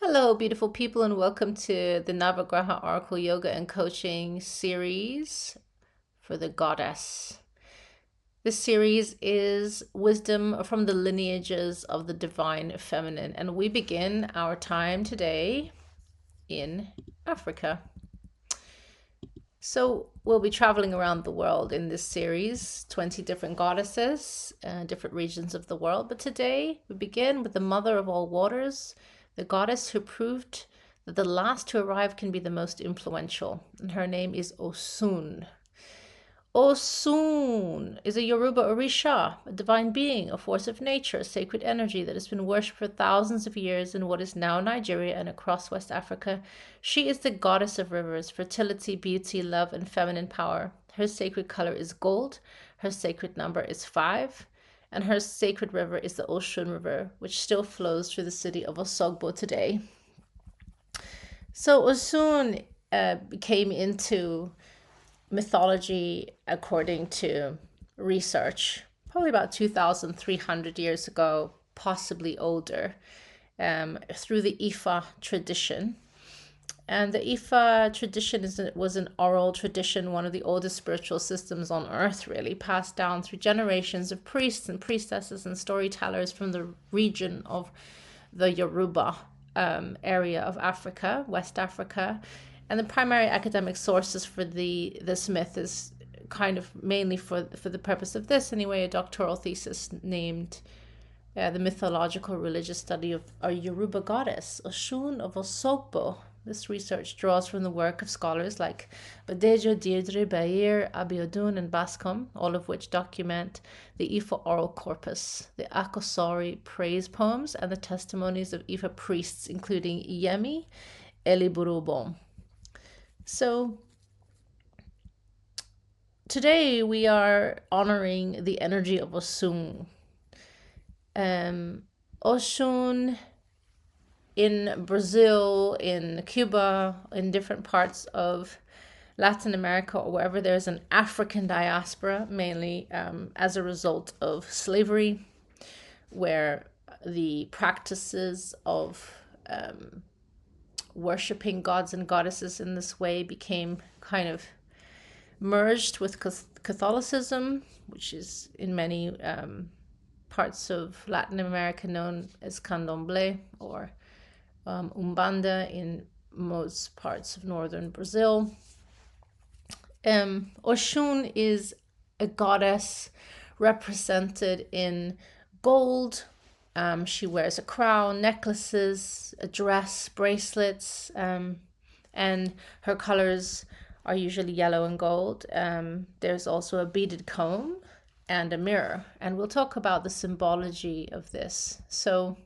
Hello, beautiful people, and welcome to the Navagraha Oracle Yoga and Coaching series for the Goddess. This series is wisdom from the lineages of the divine feminine, and we begin our time today in Africa. So we'll be traveling around the world in this series, 20 different goddesses, different regions of the world. But today we begin with the mother of all waters, the goddess who proved that the last to arrive can be the most influential. And her name is Osun. Osun is a Yoruba Orisha, a divine being, a force of nature, a sacred energy that has been worshipped for thousands of years in what is now Nigeria and across West Africa. She is the goddess of rivers, fertility, beauty, love, and feminine power. Her sacred color is gold, her sacred number is 5, and her sacred river is the Oshun River, which still flows through the city of Osogbo today. So Osun came into mythology, according to research, probably about 2,300 years ago, possibly older, through the Ifa tradition. And the Ifa tradition was an oral tradition, one of the oldest spiritual systems on earth, really, passed down through generations of priests and priestesses and storytellers from the region of the Yoruba area of Africa, West Africa. And the primary academic sources for this myth is kind of mainly for the purpose of this anyway, a doctoral thesis named The Mythological Religious Study of a Yoruba Goddess, Oshun of Osogbo. This research draws from the work of scholars like Badejo, Deirdre, Bayer, Abiodun, and Bascom, all of which document the Ifa oral corpus, the Akosori praise poems, and the testimonies of Ifa priests, including Yemi Eliburubom. So today we are honoring the energy of Osun. Oshun in Brazil, in Cuba, in different parts of Latin America, or wherever there's an African diaspora, mainly as a result of slavery, where the practices of worshipping gods and goddesses in this way became kind of merged with Catholicism, which is in many parts of Latin America known as Candomblé, or Umbanda in most parts of northern Brazil. Oshun is a goddess represented in gold. She wears a crown, necklaces, a dress, bracelets, and her colors are usually yellow and gold. There's also a beaded comb and a mirror, and we'll talk about the symbology of this. So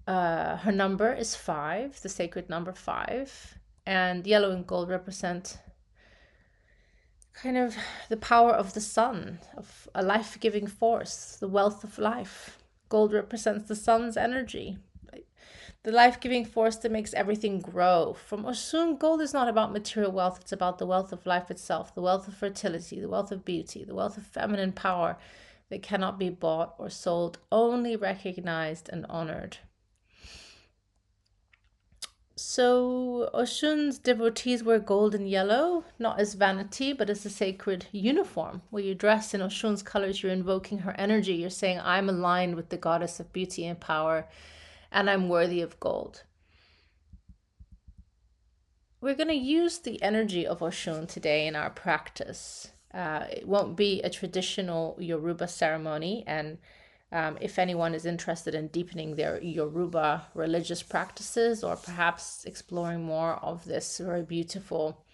her number is 5, the sacred number 5, and yellow and gold represent kind of the power of the sun, of a life-giving force, the wealth of life. Gold represents the sun's energy, the life-giving force that makes everything grow. From Osun, gold is not about material wealth, it's about the wealth of life itself, the wealth of fertility, the wealth of beauty, the wealth of feminine power that cannot be bought or sold, only recognized and honored. So Oshun's devotees wear gold and yellow, not as vanity, but as a sacred uniform. Where you dress in Oshun's colors, you're invoking her energy. You're saying, I'm aligned with the goddess of beauty and power, and I'm worthy of gold. We're going to use the energy of Oshun today in our practice. It won't be a traditional Yoruba ceremony, and if anyone is interested in deepening their Yoruba religious practices, or perhaps exploring more of this very beautiful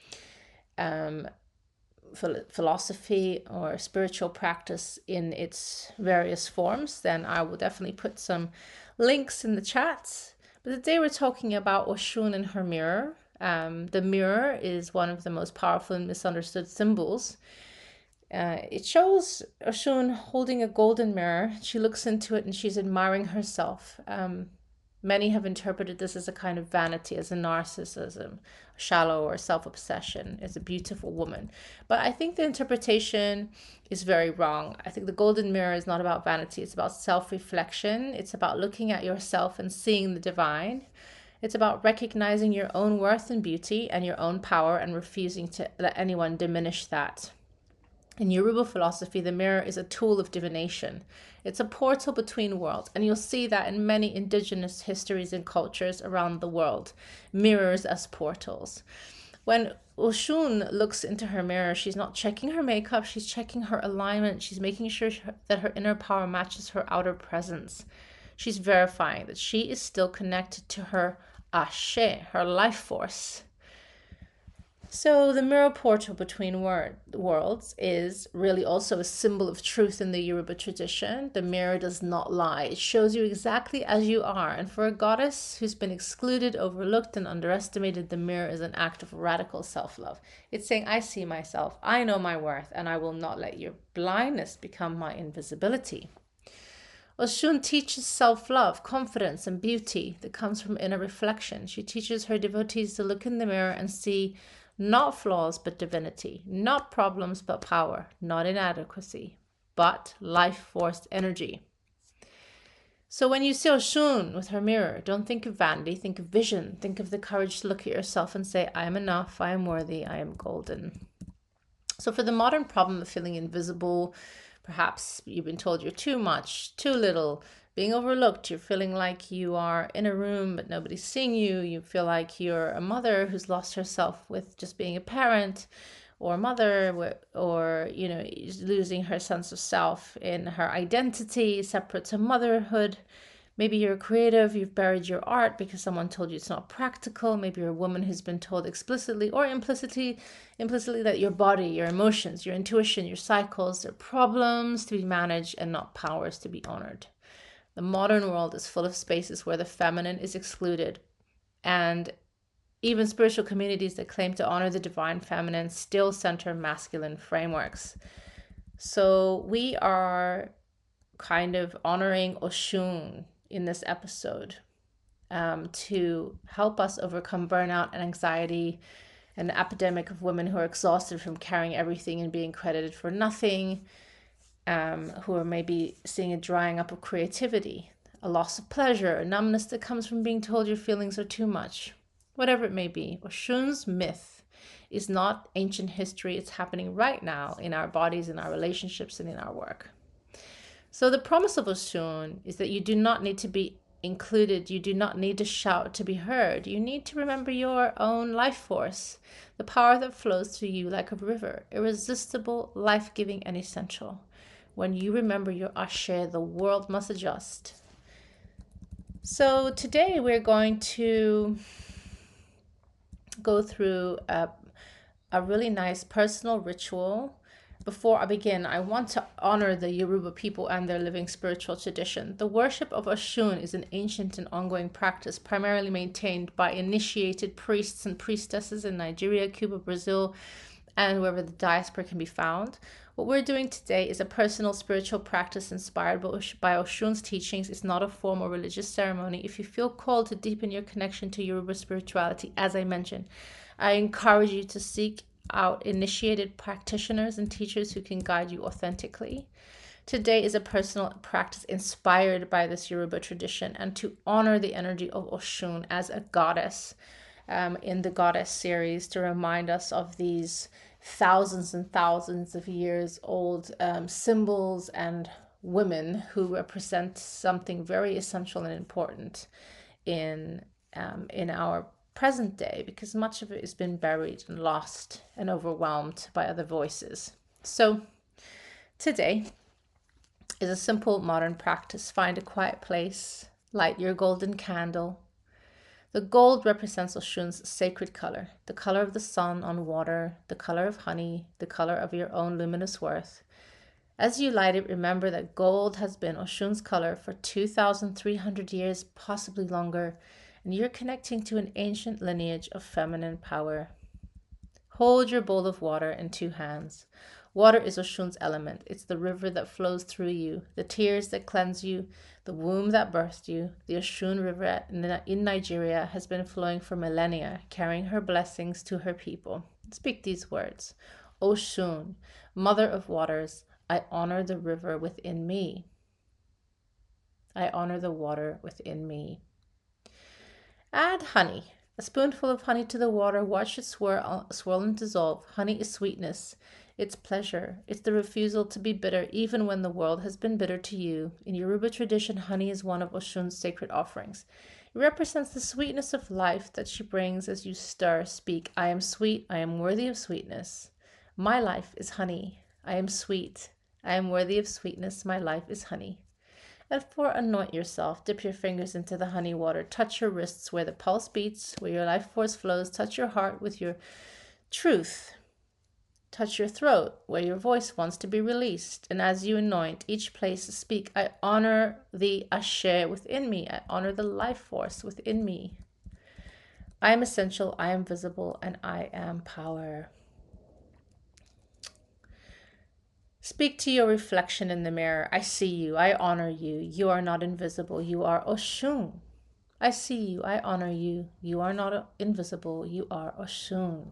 philosophy or spiritual practice in its various forms, then I will definitely put some links in the chats. But today we're talking about Oshun and her mirror. The mirror is one of the most powerful and misunderstood symbols. It shows Oshun holding a golden mirror. She looks into it and she's admiring herself. Many have interpreted this as a kind of vanity, as a narcissism, shallow or self-obsession, as a beautiful woman. But I think the interpretation is very wrong. I think the golden mirror is not about vanity. It's about self-reflection. It's about looking at yourself and seeing the divine. It's about recognizing your own worth and beauty and your own power and refusing to let anyone diminish that. In Yoruba philosophy, the mirror is a tool of divination. It's a portal between worlds, and you'll see that in many indigenous histories and cultures around the world, mirrors as portals. When Oshun looks into her mirror, she's not checking her makeup, she's checking her alignment, she's making sure that her inner power matches her outer presence. She's verifying that she is still connected to her ashe, her life force. So the mirror portal between worlds is really also a symbol of truth in the Yoruba tradition. The mirror does not lie. It shows you exactly as you are. And for a goddess who's been excluded, overlooked, and underestimated, the mirror is an act of radical self-love. It's saying, I see myself, I know my worth, and I will not let your blindness become my invisibility. Oshun teaches self-love, confidence, and beauty that comes from inner reflection. She teaches her devotees to look in the mirror and see not flaws, but divinity, not problems, but power, not inadequacy, but life force energy. So when you see Oshun with her mirror, don't think of vanity, think of vision, think of the courage to look at yourself and say, I am enough, I am worthy, I am golden. So for the modern problem of feeling invisible, perhaps you've been told you're too much, too little, being overlooked, you're feeling like you are in a room but nobody's seeing you, you feel like you're a mother who's lost herself with just being a parent, or mother, or losing her sense of self in her identity separate to motherhood. Maybe you're a creative, you've buried your art because someone told you it's not practical. Maybe you're a woman who's been told explicitly or implicitly that your body, your emotions, your intuition, your cycles, are problems to be managed and not powers to be honored. The modern world is full of spaces where the feminine is excluded, and even spiritual communities that claim to honor the divine feminine still center masculine frameworks. So we are kind of honoring Oshun in this episode to help us overcome burnout and anxiety, an epidemic of women who are exhausted from carrying everything and being credited for nothing, who are maybe seeing a drying up of creativity, a loss of pleasure, a numbness that comes from being told your feelings are too much. Whatever it may be, Oshun's myth is not ancient history. It's happening right now in our bodies, in our relationships, and in our work. So the promise of Osun is that you do not need to be included. You do not need to shout to be heard. You need to remember your own life force, the power that flows through you like a river, irresistible, life-giving, and essential. When you remember your ashe, the world must adjust. So today we're going to go through a really nice personal ritual. Before I begin, I want to honor the Yoruba people and their living spiritual tradition. The worship of Oshun is an ancient and ongoing practice, primarily maintained by initiated priests and priestesses in Nigeria, Cuba, Brazil, and wherever the diaspora can be found. What we're doing today is a personal spiritual practice inspired by Oshun's teachings. It's not a formal religious ceremony. If you feel called to deepen your connection to Yoruba spirituality, as I mentioned, I encourage you to seek out initiated practitioners and teachers who can guide you authentically. Today is a personal practice inspired by this Yoruba tradition and to honor the energy of Oshun as a goddess in the Goddess series, to remind us of these thousands and thousands of years old symbols and women who represent something very essential and important in our present day, because much of it has been buried and lost and overwhelmed by other voices. So today is a simple modern practice. Find a quiet place, light your golden candle. The gold represents Oshun's sacred color, the color of the sun on water, the color of honey, the color of your own luminous worth. As you light it, remember that gold has been Oshun's color for 2,300 years, possibly longer, and you're connecting to an ancient lineage of feminine power. Hold your bowl of water in two hands. Water is Oshun's element. It's the river that flows through you, the tears that cleanse you, the womb that birthed you. The Oshun River in Nigeria has been flowing for millennia, carrying her blessings to her people. Speak these words. Oshun, Mother of Waters, I honor the river within me. I honor the water within me. Add honey. A spoonful of honey to the water. Watch it swirl and dissolve. Honey is sweetness. It's pleasure. It's the refusal to be bitter even when the world has been bitter to you. In Yoruba tradition, honey is one of Oshun's sacred offerings. It represents the sweetness of life that she brings as you stir, speak, I am sweet, I am worthy of sweetness. My life is honey. I am sweet. I am worthy of sweetness. My life is honey. And for anoint yourself, dip your fingers into the honey water, touch your wrists where the pulse beats, where your life force flows, touch your heart with your truth, touch your throat where your voice wants to be released. And as you anoint each place, speak, I honor the ashe within me. I honor the life force within me. I am essential, I am visible, and I am power. Speak to your reflection in the mirror. I see you. I honor you. You are not invisible. You are Oshun. I see you. I honor you. You are not invisible. You are Oshun.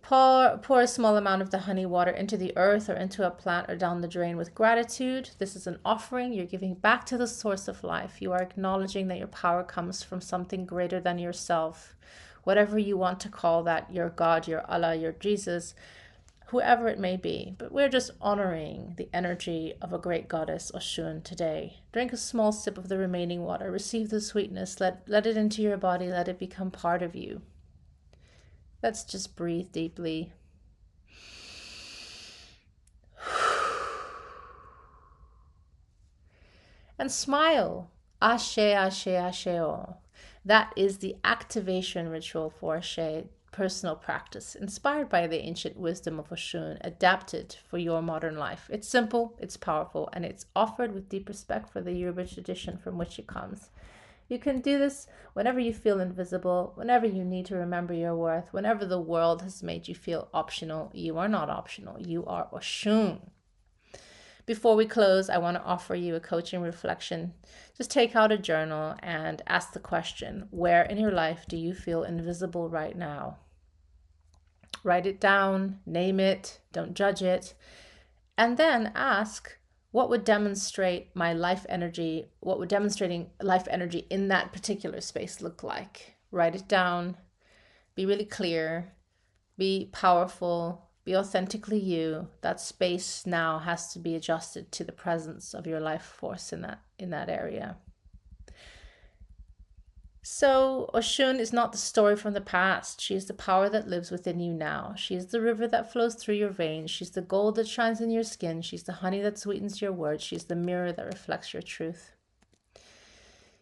Pour a small amount of the honey water into the earth or into a plant or down the drain with gratitude. This is an offering. You're giving back to the source of life. You are acknowledging that your power comes from something greater than yourself. Whatever you want to call that, your God, your Allah, your Jesus, whoever it may be, but we're just honoring the energy of a great goddess, Oshun, today. Drink a small sip of the remaining water. Receive the sweetness. Let it into your body. Let it become part of you. Let's just breathe deeply. And smile. Ashe, ashe, asheo. That is the activation ritual for Ashe, personal practice, inspired by the ancient wisdom of Oshun, adapted for your modern life. It's simple, it's powerful, and it's offered with deep respect for the Yoruba tradition from which it comes. You can do this whenever you feel invisible, whenever you need to remember your worth, whenever the world has made you feel optional. You are not optional. You are Oshun. Before we close, I want to offer you a coaching reflection. Just take out a journal and ask the question, where in your life do you feel invisible right now? Write it down, name it, don't judge it, and then ask, what would demonstrate my life energy? What would demonstrating life energy in that particular space look like? Write it down, be really clear, be powerful, be authentically you. That space now has to be adjusted to the presence of your life force in that area. So Oshun is not the story from the past. She is the power that lives within you now. She is the river that flows through your veins. She's the gold that shines in your skin. She's the honey that sweetens your words. She's the mirror that reflects your truth.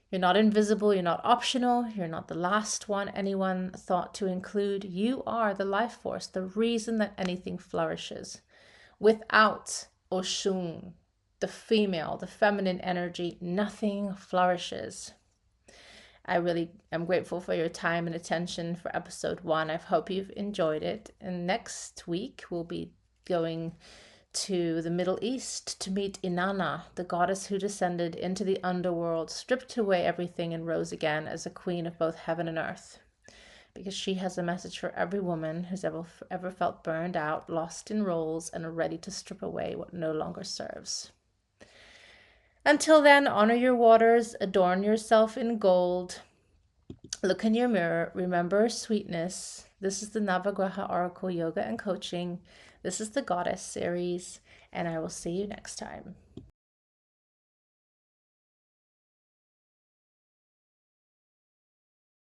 You're not invisible. You're not optional. You're not the last one anyone thought to include. You are the life force, the reason that anything flourishes. Without Oshun, the female, the feminine energy, nothing flourishes. I really am grateful for your time and attention for episode 1. I hope you've enjoyed it. And next week, we'll be going to the Middle East to meet Inanna, the goddess who descended into the underworld, stripped away everything, and rose again as a queen of both heaven and earth. Because she has a message for every woman who's ever felt burned out, lost in roles, and ready to strip away what no longer serves. Until then, honor your waters, adorn yourself in gold. Look in your mirror, remember sweetness. This is the Navagraha Oracle Yoga and Coaching. This is the Goddess series, and I will see you next time.